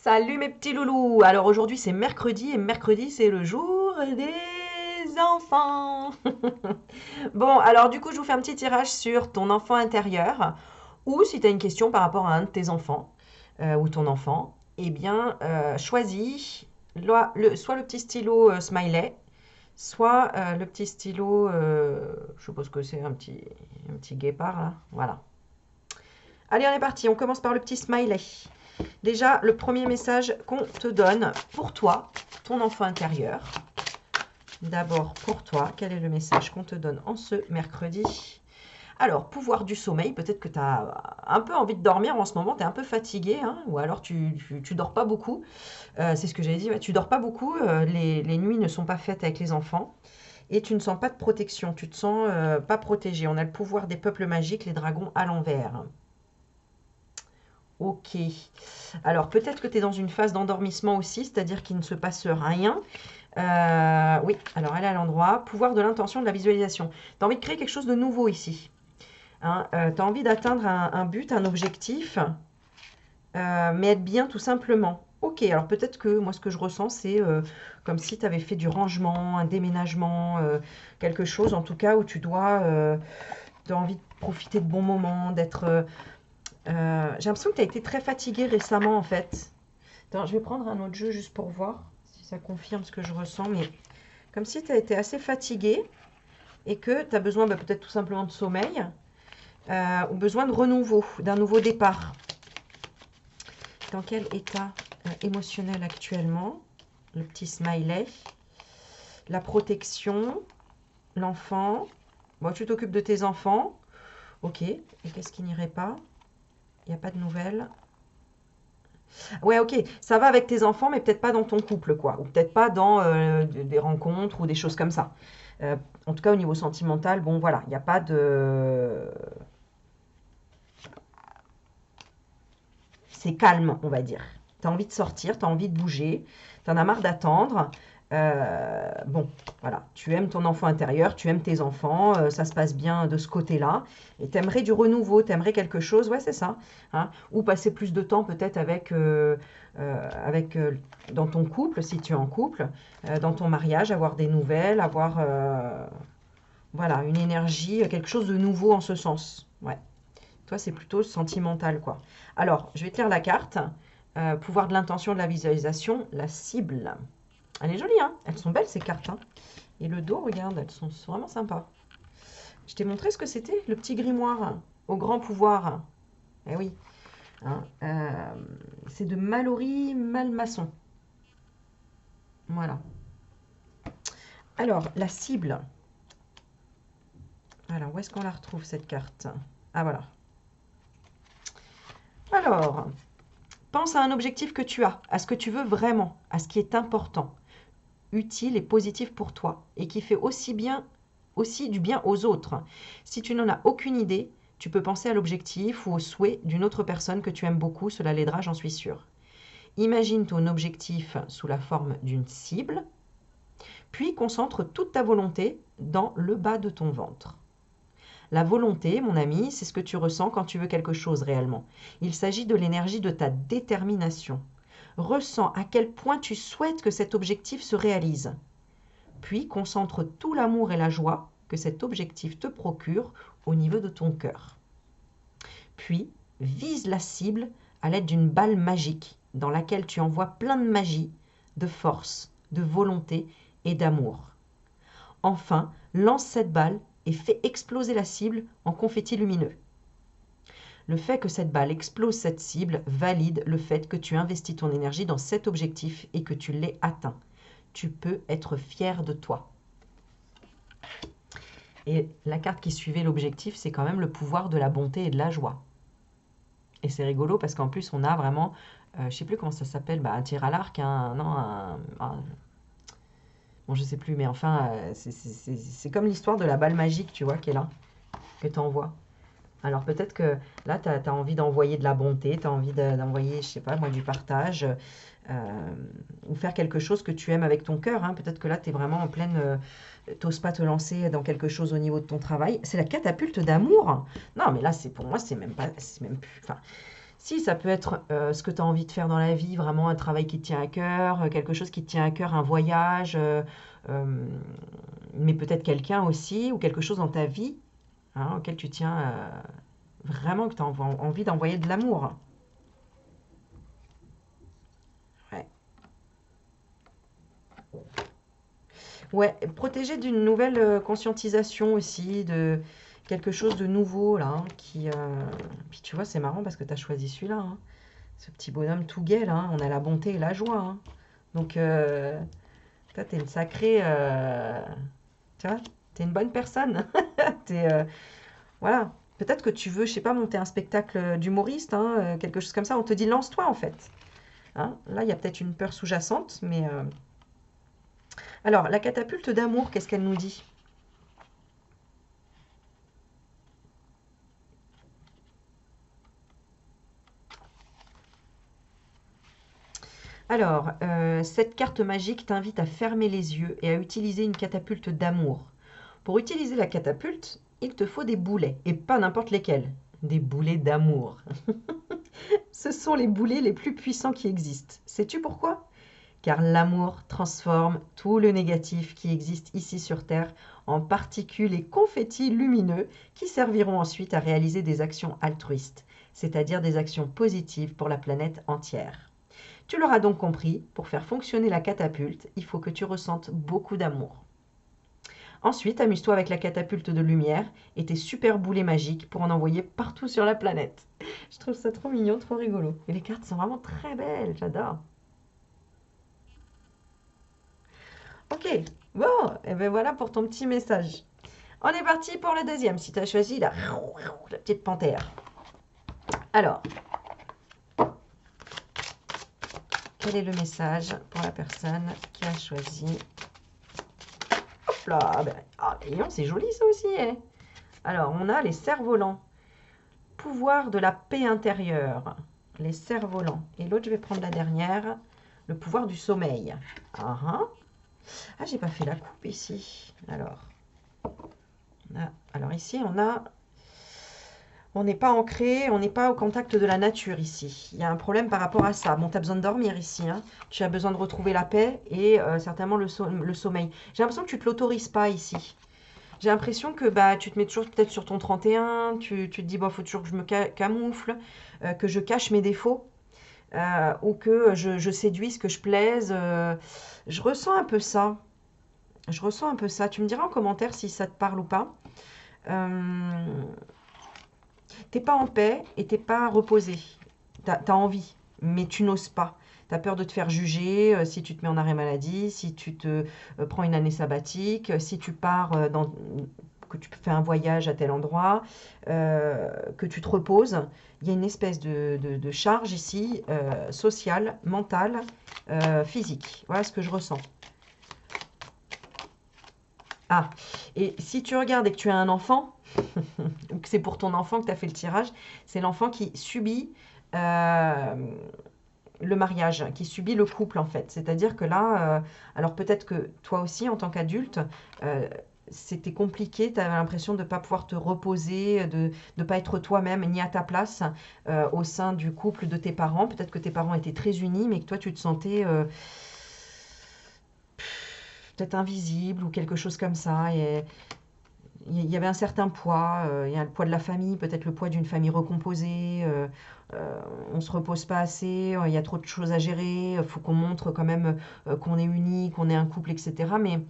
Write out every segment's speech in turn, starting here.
Salut mes petits loulous! Alors aujourd'hui c'est mercredi et mercredi c'est le jour des enfants. Bon, alors du coup je vous fais un petit tirage sur ton enfant intérieur ou si tu as une question par rapport à un de tes enfants ou ton enfant, eh bien choisis soit le petit stylo smiley, soit le petit stylo, je suppose que c'est un petit guépard là, voilà. Allez on est parti, on commence par le petit smiley. Déjà, le premier message qu'on te donne pour toi, ton enfant intérieur. D'abord, pour toi, quel est le message qu'on te donne en ce mercredi? Alors, pouvoir du sommeil, peut-être que tu as un peu envie de dormir en ce moment, tu es un peu fatigué, hein, ou alors tu dors pas beaucoup. C'est ce que j'avais dit, ouais, tu dors pas beaucoup, les nuits ne sont pas faites avec les enfants, et tu ne sens pas de protection, tu te sens pas protégé. On a le pouvoir des peuples magiques, les dragons à l'envers. Ok. Alors peut-être que tu es dans une phase d'endormissement aussi, c'est-à-dire qu'il ne se passe rien. Oui, alors elle est à l'endroit. Pouvoir de l'intention, de la visualisation. Tu as envie de créer quelque chose de nouveau ici. Hein, tu as envie d'atteindre un but, un objectif, mais être bien tout simplement. Ok, alors peut-être que moi ce que je ressens c'est comme si tu avais fait du rangement, un déménagement, quelque chose en tout cas où tu as envie de profiter de bons moments, d'être... j'ai l'impression que tu as été très fatigué récemment en fait. Attends, je vais prendre un autre jeu juste pour voir si ça confirme ce que je ressens, mais comme si tu as été assez fatigué et que tu as besoin peut-être tout simplement de sommeil ou besoin de renouveau, d'un nouveau départ. Dans quel état émotionnel actuellement? Le petit smiley, la protection, l'enfant. Bon, tu t'occupes de tes enfants. Ok, et qu'est-ce qui n'irait pas? Il n'y a pas de nouvelles. Ouais, ok, ça va avec tes enfants, mais peut-être pas dans ton couple, quoi. Ou peut-être pas dans des rencontres ou des choses comme ça. Euh, En tout cas, au niveau sentimental, bon, voilà, il n'y a pas de... C'est calme, on va dire. Tu as envie de sortir, tu as envie de bouger, tu en as marre d'attendre. Bon, voilà, tu aimes ton enfant intérieur, tu aimes tes enfants, ça se passe bien de ce côté-là, et tu aimerais du renouveau, tu aimerais quelque chose, ouais, c'est ça. Hein, ou passer plus de temps peut-être dans ton couple, si tu es en couple, dans ton mariage, avoir des nouvelles, avoir voilà, une énergie, quelque chose de nouveau en ce sens. Ouais. Toi, c'est plutôt sentimental, quoi. Alors, je vais te lire la carte. Pouvoir de l'intention, de la visualisation, la cible. Elle est jolie, hein? Elles sont belles, ces cartes, hein? Et le dos, regarde, elles sont vraiment sympas. Je t'ai montré ce que c'était, le petit grimoire au grand pouvoir. Eh oui. Hein, c'est de Mallory Malmaçon. Voilà. Alors, la cible. Alors, où est-ce qu'on la retrouve, cette carte? Ah, voilà. Alors, pense à un objectif que tu as, à ce que tu veux vraiment, à ce qui est important, utile et positif pour toi, et qui fait aussi du bien aux autres. Si tu n'en as aucune idée, tu peux penser à l'objectif ou au souhait d'une autre personne que tu aimes beaucoup, cela l'aidera, j'en suis sûre. Imagine ton objectif sous la forme d'une cible, puis concentre toute ta volonté dans le bas de ton ventre. La volonté, mon ami, c'est ce que tu ressens quand tu veux quelque chose réellement. Il s'agit de l'énergie de ta détermination. Ressens à quel point tu souhaites que cet objectif se réalise. Puis concentre tout l'amour et la joie que cet objectif te procure au niveau de ton cœur. Puis vise la cible à l'aide d'une balle magique dans laquelle tu envoies plein de magie, de force, de volonté et d'amour. Enfin, lance cette balle et fais exploser la cible en confetti lumineux. Le fait que cette balle explose cette cible valide le fait que tu investis ton énergie dans cet objectif et que tu l'aies atteint. Tu peux être fier de toi. Et la carte qui suivait l'objectif, c'est quand même le pouvoir de la bonté et de la joie. Et c'est rigolo parce qu'en plus, on a vraiment, je ne sais plus comment ça s'appelle, un tir à l'arc, bon, je sais plus, mais enfin, c'est comme l'histoire de la balle magique, tu vois, qui est là, que tu envoies. Alors peut-être que là, tu as envie d'envoyer de la bonté, tu as envie d'envoyer, je sais pas, moi, du partage, ou faire quelque chose que tu aimes avec ton cœur. Hein. Peut-être que là, tu es vraiment en pleine... t'oses pas te lancer dans quelque chose au niveau de ton travail. C'est la catapulte d'amour. Non, mais là, pour moi, c'est même pas... C'est même plus... Enfin, Si, ça peut être ce que tu as envie de faire dans la vie, vraiment un travail qui te tient à cœur, quelque chose qui te tient à cœur, un voyage, euh, mais peut-être quelqu'un aussi, ou quelque chose dans ta vie hein, auquel tu tiens vraiment, que tu as envie d'envoyer de l'amour. Ouais. Ouais, protéger d'une nouvelle conscientisation aussi, de quelque chose de nouveau, là, hein, qui... Puis tu vois, c'est marrant parce que tu as choisi celui-là, hein. Ce petit bonhomme tout gai, là, hein, on a la bonté et la joie, hein. Donc, toi, t'es une sacrée... tu vois, t'es une bonne personne. T'es, voilà. Peut-être que tu veux, je sais pas, monter un spectacle d'humoriste, hein, quelque chose comme ça. On te dit lance-toi, en fait. Hein. Là, il y a peut-être une peur sous-jacente, mais... Alors, la catapulte d'amour, qu'est-ce qu'elle nous dit? Alors, cette carte magique t'invite à fermer les yeux et à utiliser une catapulte d'amour. Pour utiliser la catapulte, il te faut des boulets, et pas n'importe lesquels. Des boulets d'amour. Ce sont les boulets les plus puissants qui existent. Sais-tu pourquoi? Car l'amour transforme tout le négatif qui existe ici sur Terre en particules et confettis lumineux qui serviront ensuite à réaliser des actions altruistes, c'est-à-dire des actions positives pour la planète entière. Tu l'auras donc compris, pour faire fonctionner la catapulte, il faut que tu ressentes beaucoup d'amour. Ensuite, amuse-toi avec la catapulte de lumière et tes super boulets magiques pour en envoyer partout sur la planète. Je trouve ça trop mignon, trop rigolo. Et les cartes sont vraiment très belles, j'adore. Ok, bon, et ben voilà pour ton petit message. On est parti pour le deuxième, si tu as choisi la petite panthère. Alors, quel est le message pour la personne qui a choisi? Hop là, ben, ah, c'est joli ça aussi. Hein. Alors, on a les cerfs-volants. Pouvoir de la paix intérieure. Les cerfs-volants. Et l'autre, je vais prendre la dernière. Le pouvoir du sommeil. Ah, ah. Ah, j'ai pas fait la coupe ici. Alors ici, on n'est pas ancré, on n'est pas au contact de la nature ici. Il y a un problème par rapport à ça. Bon, tu as besoin de dormir ici. Hein. Tu as besoin de retrouver la paix et certainement le sommeil. J'ai l'impression que tu ne te l'autorises pas ici. J'ai l'impression que bah, tu te mets toujours peut-être sur ton 31, tu te dis, il faut toujours que je me camoufle, que je cache mes défauts, ou que je séduise, que je plaise. Je ressens un peu ça. Je ressens un peu ça. Tu me diras en commentaire si ça te parle ou pas. Euh, T'es pas en paix et t'es pas reposé. T'as envie, mais tu n'oses pas. T'as peur de te faire juger si tu te mets en arrêt maladie, si tu te prends une année sabbatique, si tu pars que tu fais un voyage à tel endroit, que tu te reposes. Il y a une espèce de charge ici, sociale, mentale, physique. Voilà ce que je ressens. Ah, et si tu regardes et que tu as un enfant, ou que c'est pour ton enfant que tu as fait le tirage, c'est l'enfant qui subit euh, le mariage, qui subit le couple en fait. C'est-à-dire que là, alors peut-être que toi aussi en tant qu'adulte, euh, c'était compliqué, tu avais l'impression de ne pas pouvoir te reposer, de ne pas être toi-même ni à ta place au sein du couple de tes parents. Peut-être que tes parents étaient très unis, mais que toi tu te sentais peut-être invisible ou quelque chose comme ça. Et il y avait un certain poids, il y a le poids de la famille, peut-être le poids d'une famille recomposée, on ne se repose pas assez, il y a trop de choses à gérer, il faut qu'on montre quand même qu'on est unis, qu'on est un couple, etc. Mais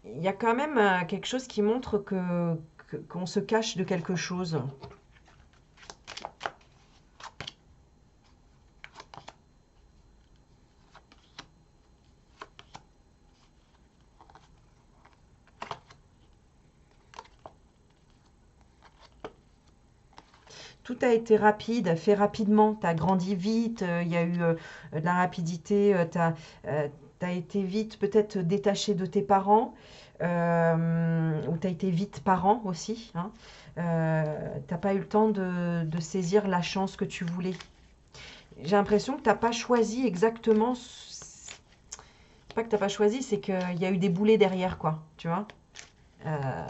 il y a quand même quelque chose qui montre qu'on se cache de quelque chose. Tout a été rapide, fait rapidement, tu as grandi vite, il y a eu de la rapidité, tu as été vite peut-être détaché de tes parents, ou tu as été vite parent aussi. Hein. Tu n'as pas eu le temps de saisir la chance que tu voulais. J'ai l'impression que tu n'as pas choisi exactement. C'est pas que tu n'as pas choisi, c'est qu'il y a eu des boulets derrière, quoi. Tu vois. Euh,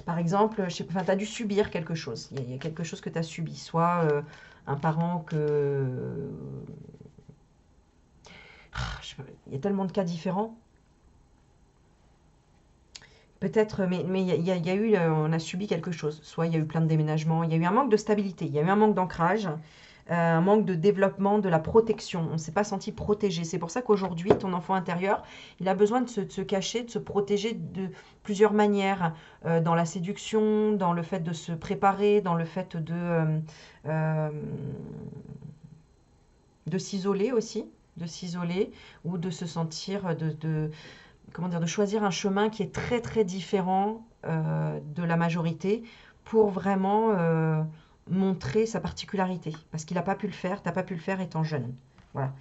Par exemple, je sais, enfin, tu as dû subir quelque chose. Il y a quelque chose que tu as subi. Soit un parent que... Il y a tellement de cas différents. Peut-être, mais il y a eu, on a subi quelque chose. Soit il y a eu plein de déménagements, il y a eu un manque de stabilité, il y a eu un manque d'ancrage, un manque de développement, de la protection. On ne s'est pas senti protégé. C'est pour ça qu'aujourd'hui, ton enfant intérieur, il a besoin de se cacher, de se protéger de plusieurs manières, dans la séduction, dans le fait de se préparer, dans le fait euh, de s'isoler aussi, de s'isoler ou de se sentir, comment dire, de choisir un chemin qui est très très différent de la majorité pour vraiment montrer sa particularité. Parce qu'il n'a pas pu le faire, tu n'as pas pu le faire étant jeune. Voilà,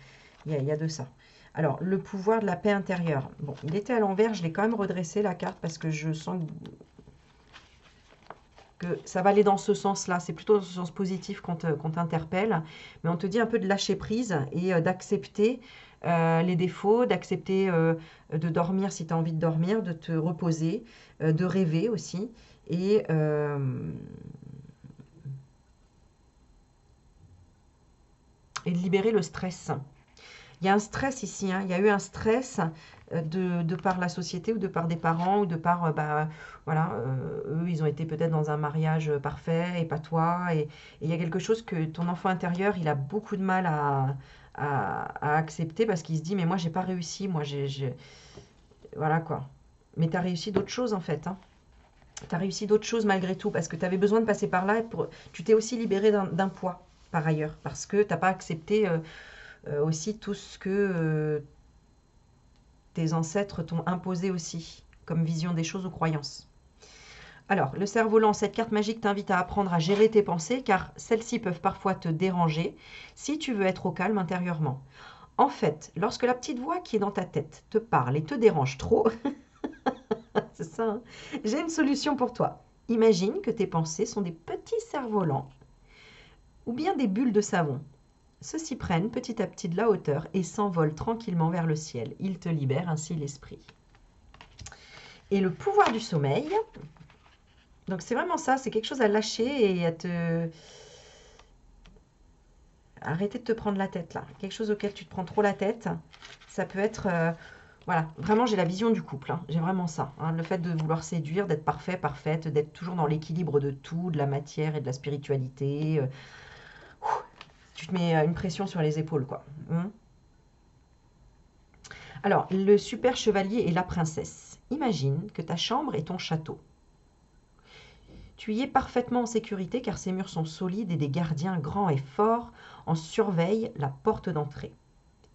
il y a de ça. Alors, le pouvoir de la paix intérieure. Bon, il était à l'envers, je l'ai quand même redressé la carte parce que je sens que ça va aller dans ce sens-là. C'est plutôt dans ce sens positif qu'on t'interpelle. Mais on te dit un peu de lâcher prise et d'accepter les défauts, d'accepter de dormir si tu as envie de dormir, de te reposer, de rêver aussi. Et de libérer le stress. Il y a un stress ici, hein. Il y a eu un stress de par la société ou de par des parents ou de par, voilà, eux, ils ont été peut-être dans un mariage parfait et pas toi. Et il y a quelque chose que ton enfant intérieur, il a beaucoup de mal à accepter parce qu'il se dit, mais moi, j'ai pas réussi, moi, voilà quoi. Mais tu as réussi d'autres choses en fait, hein. Tu as réussi d'autres choses malgré tout parce que tu avais besoin de passer par là. Tu t'es aussi libéré d'un poids par ailleurs parce que tu n'as pas accepté aussi tout ce que tes ancêtres t'ont imposé aussi, comme vision des choses ou croyances. Alors, le cerf-volant, cette carte magique t'invite à apprendre à gérer tes pensées, car celles-ci peuvent parfois te déranger si tu veux être au calme intérieurement. En fait, lorsque la petite voix qui est dans ta tête te parle et te dérange trop, c'est ça, hein, j'ai une solution pour toi. Imagine que tes pensées sont des petits cerfs-volants ou bien des bulles de savon. Ceux-ci prennent petit à petit de la hauteur et s'envolent tranquillement vers le ciel. Ils te libèrent ainsi l'esprit. Et le pouvoir du sommeil, donc c'est vraiment ça, c'est quelque chose à lâcher et à te... Arrêter de te prendre la tête là. Quelque chose auquel tu te prends trop la tête, ça peut être... voilà, vraiment j'ai la vision du couple, hein. J'ai vraiment ça. Hein. Le fait de vouloir séduire, d'être parfait, parfaite, d'être toujours dans l'équilibre de tout, de la matière et de la spiritualité. Tu te mets une pression sur les épaules, quoi. Alors, le super chevalier et la princesse. Imagine que ta chambre est ton château. Tu y es parfaitement en sécurité car ces murs sont solides et des gardiens grands et forts en surveillent la porte d'entrée.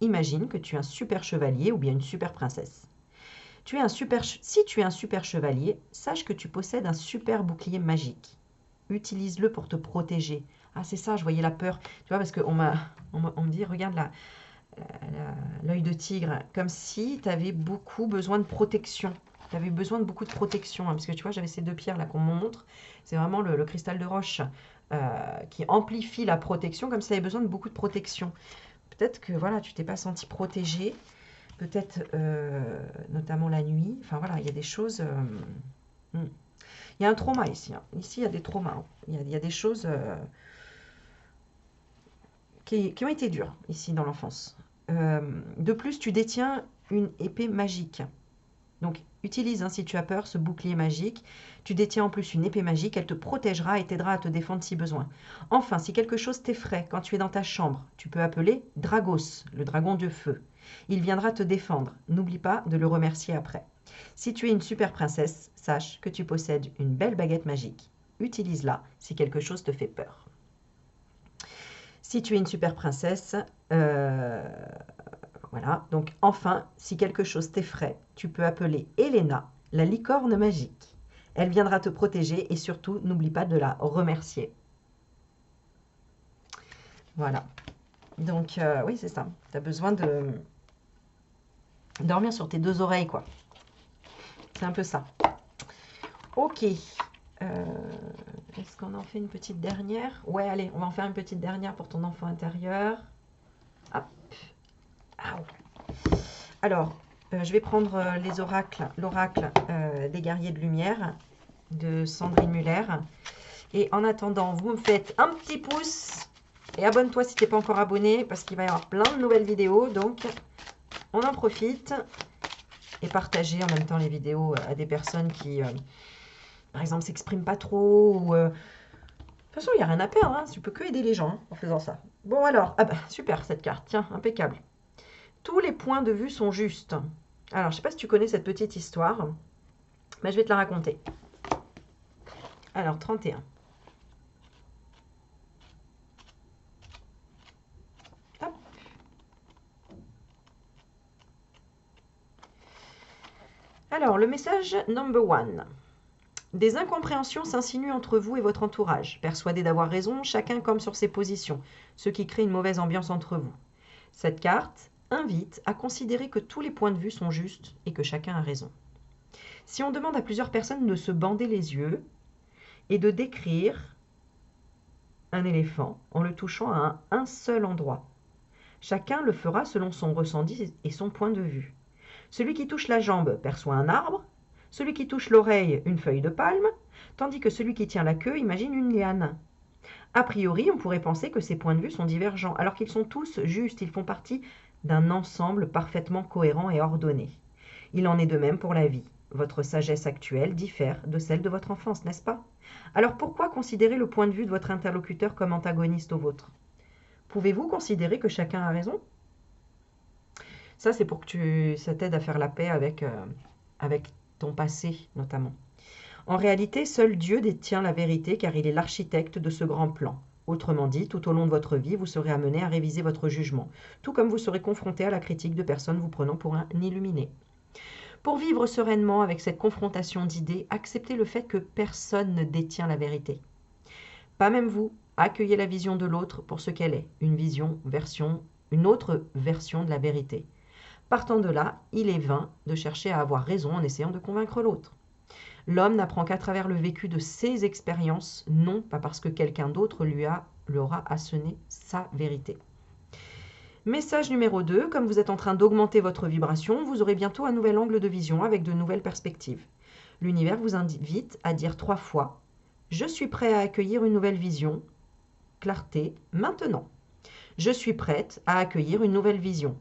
Imagine que tu es un super chevalier ou bien une super princesse. Si tu es un super chevalier, sache que tu possèdes un super bouclier magique. Utilise-le pour te protéger. Ah, c'est ça, je voyais la peur. Tu vois, parce qu'on me dit, regarde là, l'œil de tigre, comme si tu avais beaucoup besoin de protection. Tu avais besoin de beaucoup de protection, hein, parce que tu vois, j'avais ces deux pierres là qu'on me montre. C'est vraiment le cristal de roche qui amplifie la protection, comme si tu avais besoin de beaucoup de protection. Peut-être que voilà, tu t'es pas senti protégé, peut-être notamment la nuit. Enfin voilà, il y a des choses. Il y a un trauma ici. Hein. Ici, il y a des traumas. Hein. Il y a des choses qui ont été dures ici dans l'enfance. De plus, tu détiens une épée magique. Donc, utilise, hein, si tu as peur, ce bouclier magique. Tu détiens en plus une épée magique. Elle te protégera et t'aidera à te défendre si besoin. Enfin, si quelque chose t'effraie quand tu es dans ta chambre, tu peux appeler Dragos, le dragon de feu. Il viendra te défendre. N'oublie pas de le remercier après. Si tu es une super princesse, sache que tu possèdes une belle baguette magique. Utilise-la si quelque chose te fait peur. Si tu es une super princesse, voilà. Donc enfin, si quelque chose t'effraie, tu peux appeler Elena, la licorne magique. Elle viendra te protéger et surtout, n'oublie pas de la remercier. Voilà. Donc oui, c'est ça. Tu as besoin de dormir sur tes deux oreilles, quoi. C'est un peu ça. Ok. Est-ce qu'on en fait une petite dernière? Ouais, allez, on va en faire une petite dernière pour ton enfant intérieur. Hop. Alors, je vais prendre les oracles, l'oracle des guerriers de lumière. de Sandrine Muller. Et en attendant, vous me faites un petit pouce et abonne-toi si tu n'es pas encore abonné parce qu'il va y avoir plein de nouvelles vidéos. Donc, on en profite et partagez en même temps les vidéos à des personnes qui, par exemple, s'expriment pas trop. Ou, de toute façon, il n'y a rien à perdre. Hein. Tu peux que aider les gens en faisant ça. Bon alors, ah bah, super cette carte. Tiens, impeccable. Tous les points de vue sont justes. Alors, je ne sais pas si tu connais cette petite histoire, mais je vais te la raconter. Alors, 31. Hop. Alors, le message number 1. Des incompréhensions s'insinuent entre vous et votre entourage. Persuadés d'avoir raison, chacun campe sur ses positions, ce qui crée une mauvaise ambiance entre vous. Cette carte invite à considérer que tous les points de vue sont justes et que chacun a raison. Si on demande à plusieurs personnes de se bander les yeux et de décrire un éléphant en le touchant à un seul endroit, chacun le fera selon son ressenti et son point de vue. Celui qui touche la jambe perçoit un arbre, celui qui touche l'oreille une feuille de palme, tandis que celui qui tient la queue imagine une liane. A priori, on pourrait penser que ces points de vue sont divergents, alors qu'ils sont tous justes, ils font partie d'un ensemble parfaitement cohérent et ordonné. Il en est de même pour la vie. Votre sagesse actuelle diffère de celle de votre enfance, n'est-ce pas? Alors pourquoi considérer le point de vue de votre interlocuteur comme antagoniste au vôtre? Pouvez-vous considérer que chacun a raison? Ça, c'est pour que ça t'aide à faire la paix avec ton passé, notamment. En réalité, seul Dieu détient la vérité car il est l'architecte de ce grand plan. Autrement dit, tout au long de votre vie, vous serez amené à réviser votre jugement, tout comme vous serez confronté à la critique de personnes vous prenant pour un illuminé. Pour vivre sereinement avec cette confrontation d'idées, acceptez le fait que personne ne détient la vérité. Pas même vous. Accueillez la vision de l'autre pour ce qu'elle est, une autre version de la vérité. Partant de là, il est vain de chercher à avoir raison en essayant de convaincre l'autre. L'homme n'apprend qu'à travers le vécu de ses expériences, non pas parce que quelqu'un d'autre lui aura asséné sa vérité. Message numéro 2, comme vous êtes en train d'augmenter votre vibration, vous aurez bientôt un nouvel angle de vision avec de nouvelles perspectives. L'univers vous invite à dire 3 fois « Je suis prêt à accueillir une nouvelle vision, clarté, maintenant ». Je suis prête à accueillir une nouvelle vision,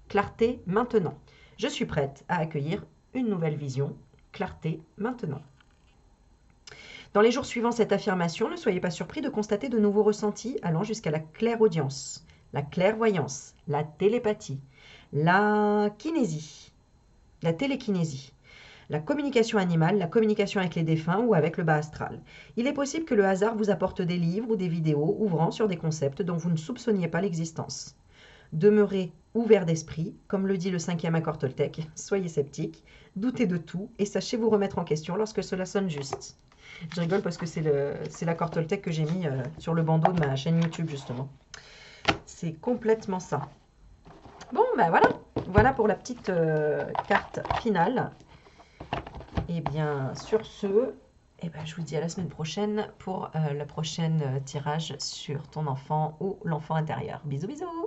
clarté, maintenant. Je suis prête à accueillir une nouvelle vision, clarté, maintenant. Dans les jours suivant cette affirmation, ne soyez pas surpris de constater de nouveaux ressentis allant jusqu'à la clairaudience, la clairvoyance, la télépathie, la kinésie, la télékinésie, la communication animale, la communication avec les défunts ou avec le bas astral. Il est possible que le hasard vous apporte des livres ou des vidéos ouvrant sur des concepts dont vous ne soupçonniez pas l'existence. Demeurez ouvert d'esprit, comme le dit le 5e accord Toltec, soyez sceptique, doutez de tout et sachez vous remettre en question lorsque cela sonne juste. Je rigole parce que c'est l'accord Toltec que j'ai mis sur le bandeau de ma chaîne YouTube justement. C'est complètement ça. Bon, ben voilà. Voilà pour la petite carte finale. Et bien, sur ce, eh ben, je vous dis à la semaine prochaine pour le prochain tirage sur ton enfant ou l'enfant intérieur. Bisous, bisous!